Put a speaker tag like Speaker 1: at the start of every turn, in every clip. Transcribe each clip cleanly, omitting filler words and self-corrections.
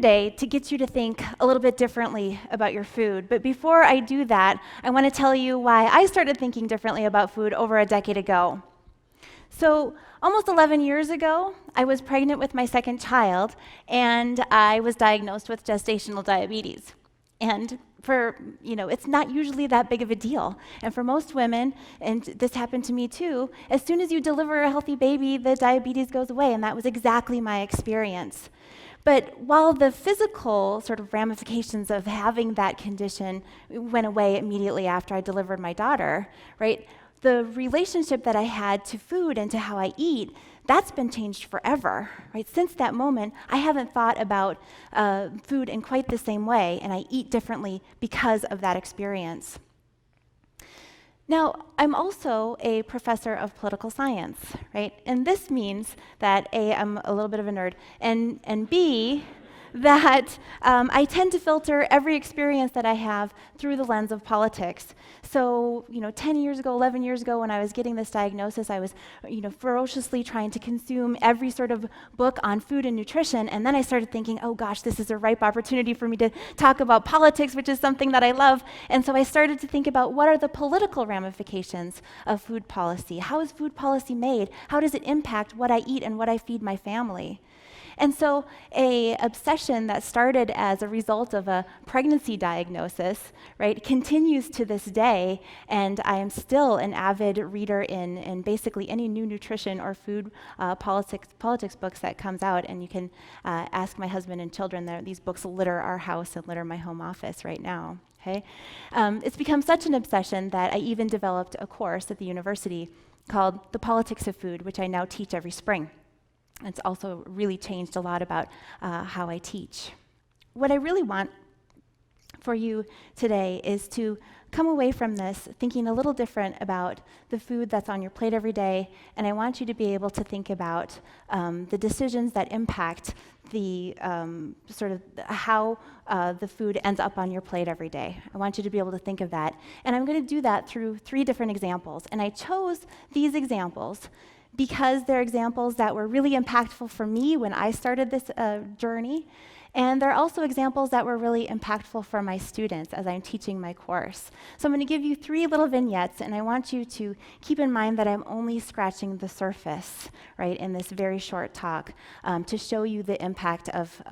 Speaker 1: today to get you to think a little bit differently about your food. But before I do that, I want to tell you why I started thinking differently about food over a decade ago. So, almost 11 years ago, I was pregnant with my second child, and I was diagnosed with gestational diabetes. And it's not usually that big of a deal. And for most women, and this happened to me too, as soon as you deliver a healthy baby, the diabetes goes away, and that was exactly my experience. But while the physical sort of ramifications of having that condition went away immediately after I delivered my daughter, right, the relationship that I had to food and to how I eat, that's been changed forever, right? Since that moment, I haven't thought about food in quite the same way, and I eat differently because of that experience. Now, I'm also a professor of political science, right? And this means that A, I'm a little bit of a nerd, and B, that I tend to filter every experience that I have through the lens of politics. So, 10 years ago, 11 years ago, when I was getting this diagnosis, I was, ferociously trying to consume every sort of book on food and nutrition, and then I started thinking, oh gosh, this is a ripe opportunity for me to talk about politics, which is something that I love, and so I started to think about what are the political ramifications of food policy? How is food policy made? How does it impact what I eat and what I feed my family? And so a obsession that started as a result of a pregnancy diagnosis, right, continues to this day, and I am still an avid reader in basically any new nutrition or food politics books that comes out, and you can ask my husband and children. These books litter our house and litter my home office right now. Okay, it's become such an obsession that I even developed a course at the university called The Politics of Food, which I now teach every spring. It's also really changed a lot about how I teach. What I really want for you today is to come away from this thinking a little different about the food that's on your plate every day, and I want you to be able to think about the decisions that impact the how the food ends up on your plate every day. I want you to be able to think of that, and I'm going to do that through 3 different examples, and I chose these examples because they're examples that were really impactful for me when I started this journey, and they're also examples that were really impactful for my students as I'm teaching my course. So I'm going to give you 3 little vignettes, and I want you to keep in mind that I'm only scratching the surface, right, in this very short talk to show you the impact of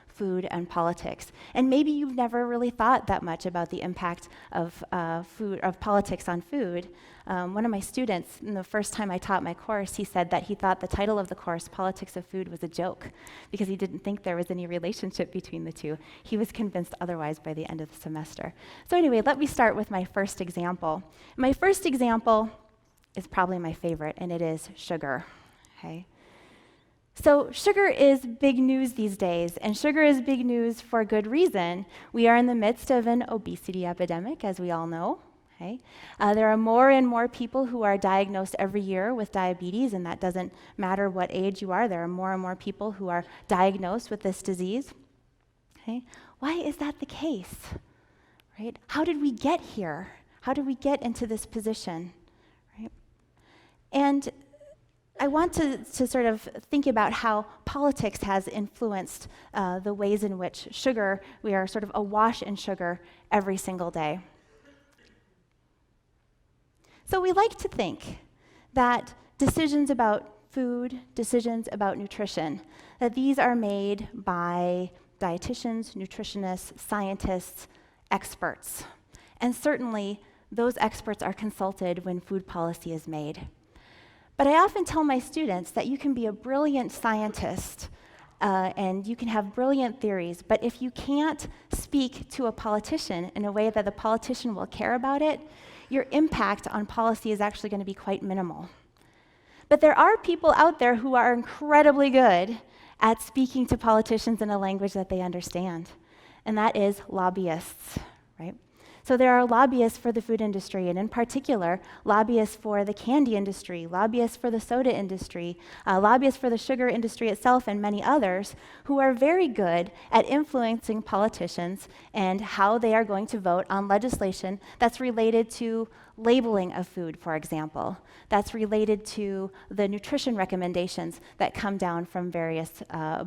Speaker 1: food and politics. And maybe you've never really thought that much about the impact of politics on food. One of my students, the first time I taught my course, he said that he thought the title of the course, Politics of Food, was a joke because he didn't think there was any relationship between the two. He was convinced otherwise by the end of the semester. So anyway, let me start with my first example. My first example is probably my favorite, and it is sugar. Okay. So sugar is big news these days, and sugar is big news for good reason. We are in the midst of an obesity epidemic, as we all know. Okay? There are more and more people who are diagnosed every year with diabetes, and that doesn't matter what age you are. There are more and more people who are diagnosed with this disease. Okay? Why is that the case? Right? How did we get here? How did we get into this position? Right? And I want to sort of think about how politics has influenced the ways in which sugar, we are sort of awash in sugar every single day. So we like to think that decisions about food, decisions about nutrition, that these are made by dietitians, nutritionists, scientists, experts. And certainly, those experts are consulted when food policy is made. But I often tell my students that you can be a brilliant scientist and you can have brilliant theories, but if you can't speak to a politician in a way that the politician will care about it, your impact on policy is actually going to be quite minimal. But there are people out there who are incredibly good at speaking to politicians in a language that they understand, and that is lobbyists, right? So there are lobbyists for the food industry, and in particular, lobbyists for the candy industry, lobbyists for the soda industry, lobbyists for the sugar industry itself, and many others who are very good at influencing politicians and how they are going to vote on legislation that's related to labeling of food, for example, that's related to the nutrition recommendations that come down from various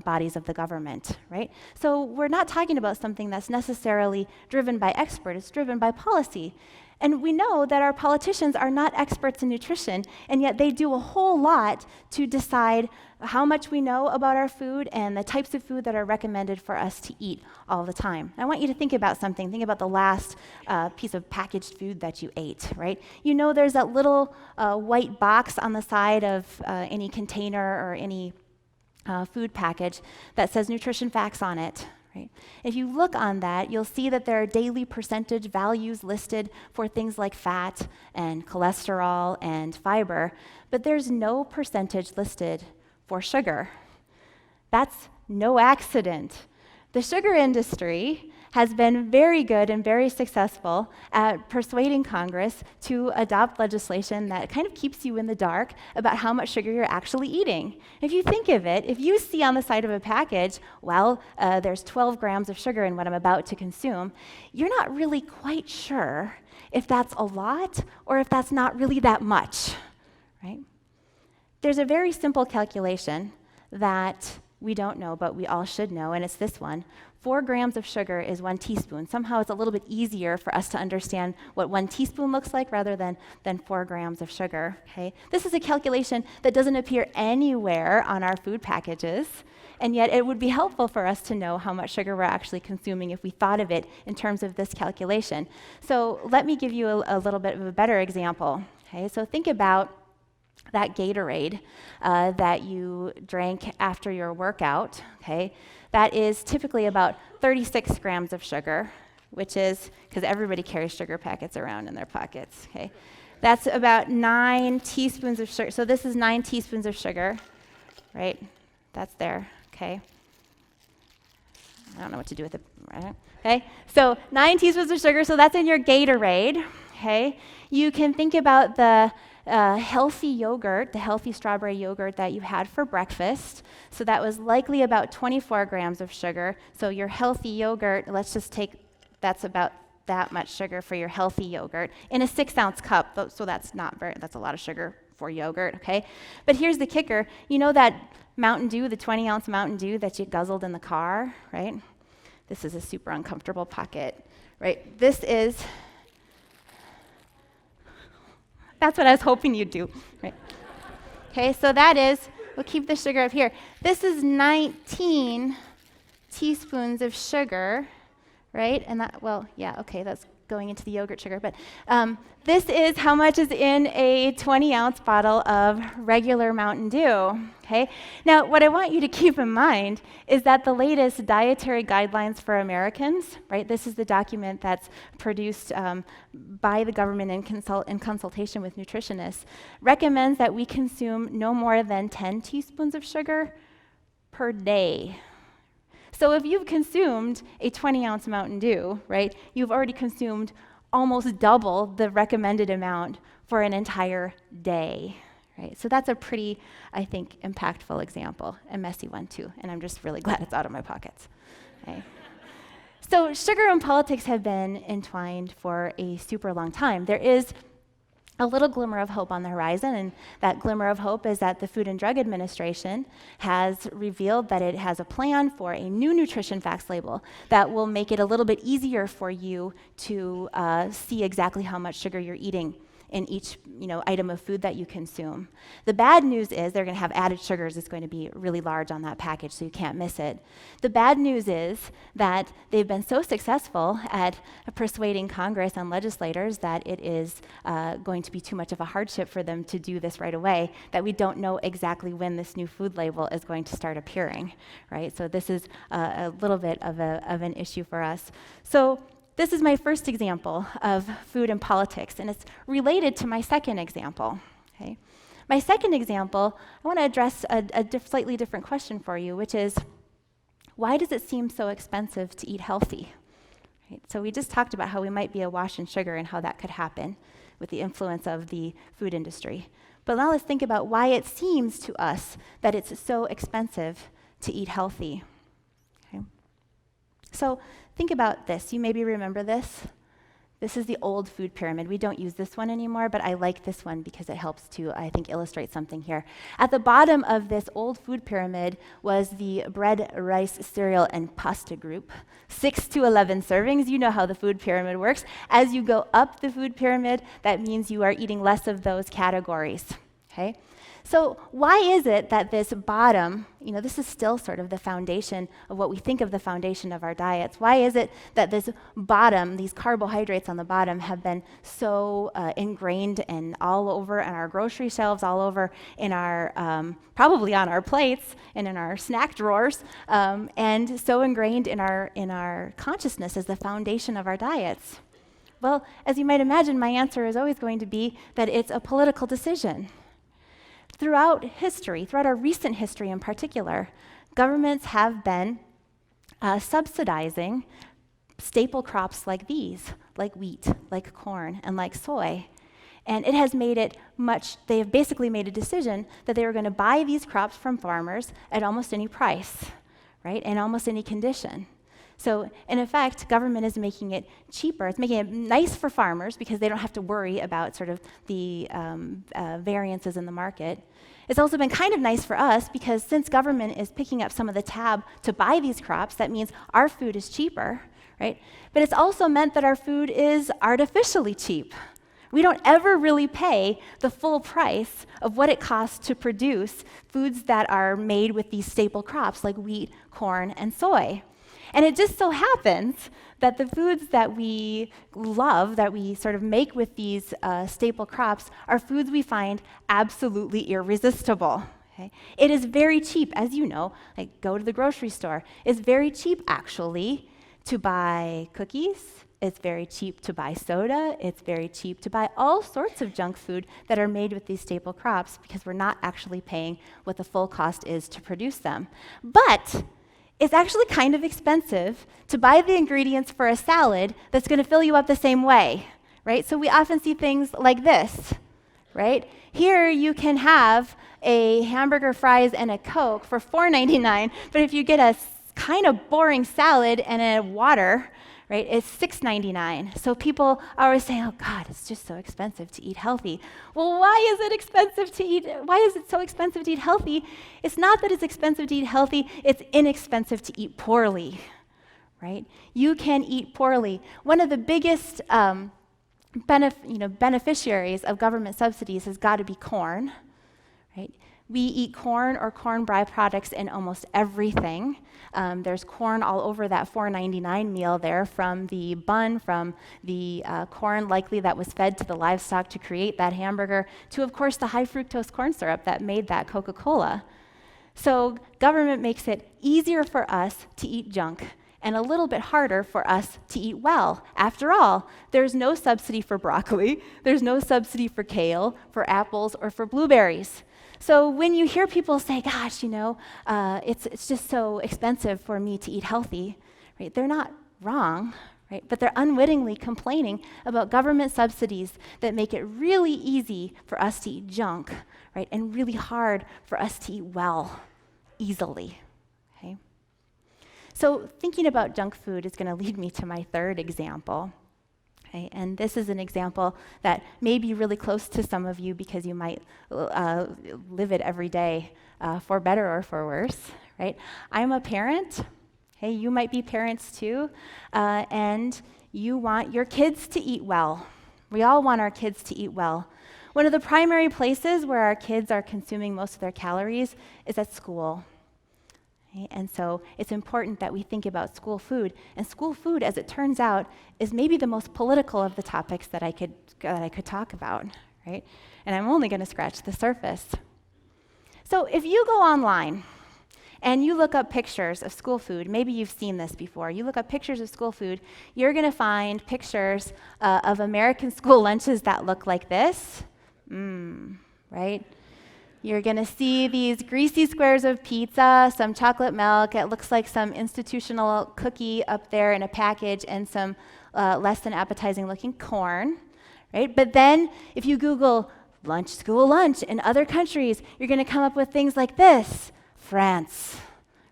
Speaker 1: bodies of the government, right? So we're not talking about something that's necessarily driven by experts, it's driven by policy. And we know that our politicians are not experts in nutrition, and yet they do a whole lot to decide how much we know about our food and the types of food that are recommended for us to eat all the time. I want you to think about something. Think about the last piece of packaged food that you ate, right? You know there's that little white box on the side of any container or any food package that says nutrition facts on it. Right? If you look on that, you'll see that there are daily percentage values listed for things like fat and cholesterol and fiber, but there's no percentage listed for sugar. That's no accident. The sugar industry has been very good and very successful at persuading Congress to adopt legislation that kind of keeps you in the dark about how much sugar you're actually eating. If you think of it, if you see on the side of a package, well, there's 12 grams of sugar in what I'm about to consume, you're not really quite sure if that's a lot or if that's not really that much, right? There's a very simple calculation that we don't know, but we all should know, and it's this one. 4 grams of sugar is 1 teaspoon. Somehow it's a little bit easier for us to understand what 1 teaspoon looks like rather than 4 grams of sugar, okay? This is a calculation that doesn't appear anywhere on our food packages, and yet it would be helpful for us to know how much sugar we're actually consuming if we thought of it in terms of this calculation. So let me give you a little bit of a better example, okay? So think about that Gatorade that you drank after your workout, okay? That is typically about 36 grams of sugar, which is, because everybody carries sugar packets around in their pockets, okay? That's about 9 teaspoons of sugar. So this is 9 teaspoons of sugar, right? That's there, okay? I don't know what to do with it, right? Okay, so 9 teaspoons of sugar, so that's in your Gatorade, okay? You can think about the healthy yogurt, the healthy strawberry yogurt that you had for breakfast. So that was likely about 24 grams of sugar. So your healthy yogurt, let's just take, that's about that much sugar for your healthy yogurt in a 6-ounce cup. So that's a lot of sugar for yogurt, okay? But here's the kicker. You know that Mountain Dew, the 20-ounce Mountain Dew that you guzzled in the car, right? This is a super uncomfortable pocket, right? That's what I was hoping you'd do, right? Okay, so we'll keep the sugar up here. This is 19 teaspoons of sugar, right? And that's going into the yogurt sugar. But this is how much is in a 20-ounce bottle of regular Mountain Dew, okay? Now, what I want you to keep in mind is that the latest dietary guidelines for Americans, right? This is the document that's produced by the government in consultation with nutritionists, recommends that we consume no more than 10 teaspoons of sugar per day. So if you've consumed a 20-ounce Mountain Dew, right, you've already consumed almost double the recommended amount for an entire day, right? So that's a pretty, I think, impactful example, a messy one too, and I'm just really glad it's out of my pockets. Okay. So sugar and politics have been entwined for a super long time. There is a little glimmer of hope on the horizon, and that glimmer of hope is that the Food and Drug Administration has revealed that it has a plan for a new nutrition facts label that will make it a little bit easier for you to see exactly how much sugar you're eating in each item of food that you consume. The bad news is they're going to have added sugars. It's going to be really large on that package, so you can't miss it. The bad news is that they've been so successful at persuading Congress and legislators that it is going to be too much of a hardship for them to do this right away, that we don't know exactly when this new food label is going to start appearing, right? So this is a little bit of an issue for us. So this is my first example of food and politics, and it's related to my second example. Okay? My second example, I want to address a slightly different question for you, which is, why does it seem so expensive to eat healthy? Right? So we just talked about how we might be awash in sugar and how that could happen with the influence of the food industry. But now let's think about why it seems to us that it's so expensive to eat healthy. Okay? So think about this. You maybe remember this. This is the old food pyramid. We don't use this one anymore, but I like this one because it helps to, I think, illustrate something here. At the bottom of this old food pyramid was the bread, rice, cereal, and pasta group. 6 to 11 servings. You know how the food pyramid works. As you go up the food pyramid, that means you are eating less of those categories. Okay? So why is it that this bottom, this is still sort of the foundation of what we think of the foundation of our diets. Why is it that this bottom, these carbohydrates on the bottom, have been so ingrained and all over on our grocery shelves, all over in our, probably on our plates and in our snack drawers, and so ingrained in our consciousness as the foundation of our diets? Well, as you might imagine, my answer is always going to be that it's a political decision. Throughout history, throughout our recent history in particular, governments have been subsidizing staple crops like these, like wheat, like corn, and like soy. And it has made it they have basically made a decision that they were going to buy these crops from farmers at almost any price, right, and almost any condition. So, in effect, government is making it cheaper. It's making it nice for farmers because they don't have to worry about sort of the variances in the market. It's also been kind of nice for us because since government is picking up some of the tab to buy these crops, that means our food is cheaper, right? But it's also meant that our food is artificially cheap. We don't ever really pay the full price of what it costs to produce foods that are made with these staple crops like wheat, corn, and soy. And it just so happens that the foods that we love, that we sort of make with these staple crops, are foods we find absolutely irresistible. Okay? It is very cheap, as you know, like go to the grocery store. It's very cheap, actually, to buy cookies. It's very cheap to buy soda. It's very cheap to buy all sorts of junk food that are made with these staple crops because we're not actually paying what the full cost is to produce them. But it's actually kind of expensive to buy the ingredients for a salad that's going to fill you up the same way, right? So we often see things like this, right? Here you can have a hamburger, fries, and a Coke for $4.99, but if you get a kind of boring salad and a water, right, it's $6.99. So people always say, oh God, it's just so expensive to eat healthy. Well, why is it so expensive to eat healthy? It's not that it's expensive to eat healthy, it's inexpensive to eat poorly, right? You can eat poorly. One of the biggest beneficiaries of government subsidies has got to be corn, right? We eat corn or corn byproducts in almost everything. There's corn all over that $4.99 meal there, from the bun, from the corn likely that was fed to the livestock to create that hamburger, to, of course, the high fructose corn syrup that made that Coca-Cola. So government makes it easier for us to eat junk and a little bit harder for us to eat well. After all, there's no subsidy for broccoli, there's no subsidy for kale, for apples, or for blueberries. So when you hear people say, gosh, it's just so expensive for me to eat healthy, right? They're not wrong, right? But they're unwittingly complaining about government subsidies that make it really easy for us to eat junk, right? And really hard for us to eat well, easily, okay? So thinking about junk food is going to lead me to my third example. Okay, and this is an example that may be really close to some of you because you might live it every day, for better or for worse, right? I'm a parent. Hey, you might be parents too, and you want your kids to eat well. We all want our kids to eat well. One of the primary places where our kids are consuming most of their calories is at school. Okay, and so it's important that we think about school food. And school food, as it turns out, is maybe the most political of the topics that I could talk about, right? And I'm only going to scratch the surface. So if you go online and you look up pictures of school food, maybe you've seen this before, you look up pictures of school food, you're going to find pictures of American school lunches that look like this, right? You're going to see these greasy squares of pizza, some chocolate milk. It looks like some institutional cookie up there in a package, and some less than appetizing looking corn, right? But then if you Google school lunch in other countries, you're going to come up with things like this: France,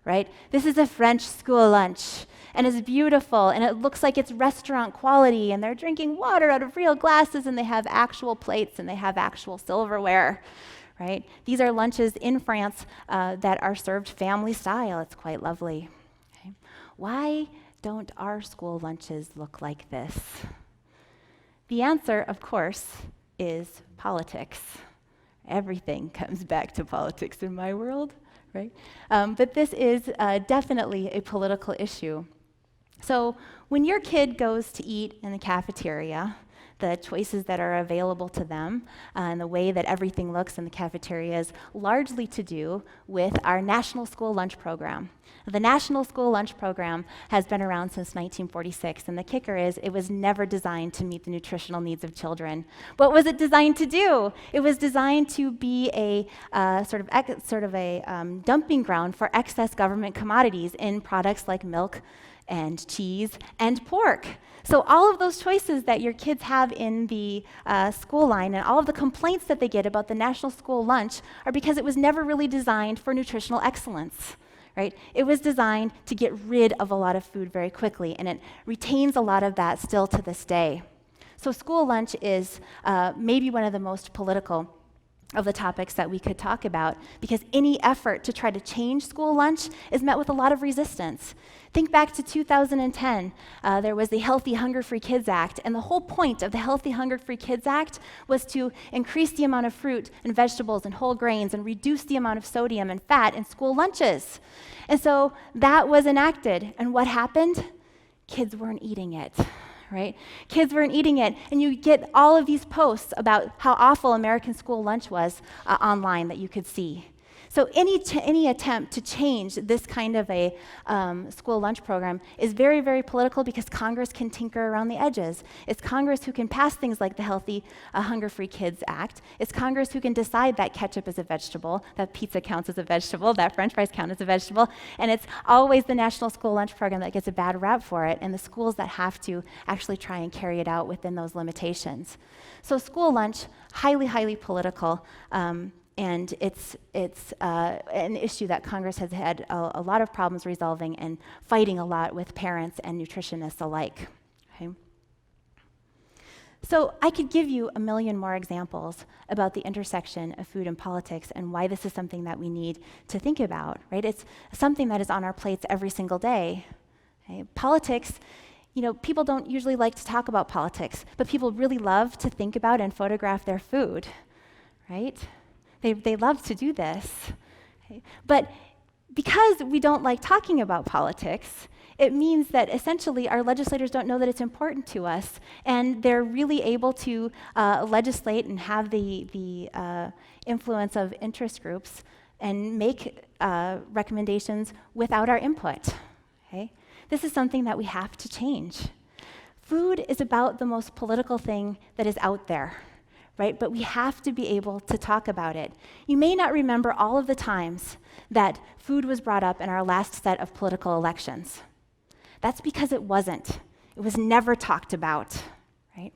Speaker 1: right? This is a French school lunch. and it's beautiful, and it looks like it's restaurant quality, and they're drinking water out of real glasses, and they have actual plates, and they have actual silverware, right? These are lunches in France that are served family style. It's quite lovely. Okay. Why don't our school lunches look like this? The answer, of course, is politics. Everything comes back to politics in my world, right? But this is definitely a political issue. So when your kid goes to eat in the cafeteria, the choices that are available to them and the way that everything looks in the cafeteria is largely to do with our National School Lunch Program. The National School Lunch Program has been around since 1946, and the kicker is it was never designed to meet the nutritional needs of children. What was it designed to do? It was designed to be a dumping ground for excess government commodities in products like milk and cheese and pork. So all of those choices that your kids have in the school line and all of the complaints that they get about the National School Lunch are because it was never really designed for nutritional excellence. Right? It was designed to get rid of a lot of food very quickly, and it retains a lot of that still to this day. So school lunch is maybe one of the most political of the topics that we could talk about, because any effort to try to change school lunch is met with a lot of resistance. Think back to 2010. There was the Healthy Hunger-Free Kids Act, and the whole point of the Healthy Hunger-Free Kids Act was to increase the amount of fruit and vegetables and whole grains and reduce the amount of sodium and fat in school lunches. And so that was enacted, and what happened? Kids weren't eating it. Right? Kids weren't eating it, and you get all of these posts about how awful American school lunch was online that you could see. So any attempt to change this kind of a school lunch program is very, very political, because Congress can tinker around the edges. It's Congress who can pass things like the Healthy Hunger-Free Kids Act. It's Congress who can decide that ketchup is a vegetable, that pizza counts as a vegetable, that French fries count as a vegetable, and it's always the National School Lunch Program that gets a bad rap for it, and the schools that have to actually try and carry it out within those limitations. So school lunch, highly, highly political. And it's an issue that Congress has had a lot of problems resolving and fighting a lot with parents and nutritionists alike. Okay? So I could give you a million more examples about the intersection of food and politics and why this is something that we need to think about, right? It's something that is on our plates every single day. Okay? Politics, people don't usually like to talk about politics, but people really love to think about and photograph their food, right? They love to do this. Okay? But because we don't like talking about politics, it means that essentially our legislators don't know that it's important to us, and they're really able to legislate and have the influence of interest groups and make recommendations without our input. Okay? This is something that we have to change. Food is about the most political thing that is out there. Right? But we have to be able to talk about it. You may not remember all of the times that food was brought up in our last set of political elections. That's because it wasn't. It was never talked about, right?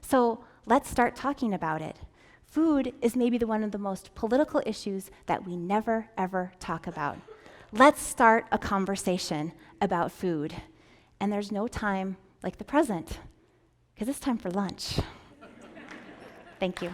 Speaker 1: So let's start talking about it. Food is maybe one of the most political issues that we never, ever talk about. Let's start a conversation about food. And there's no time like the present, because it's time for lunch. Thank you.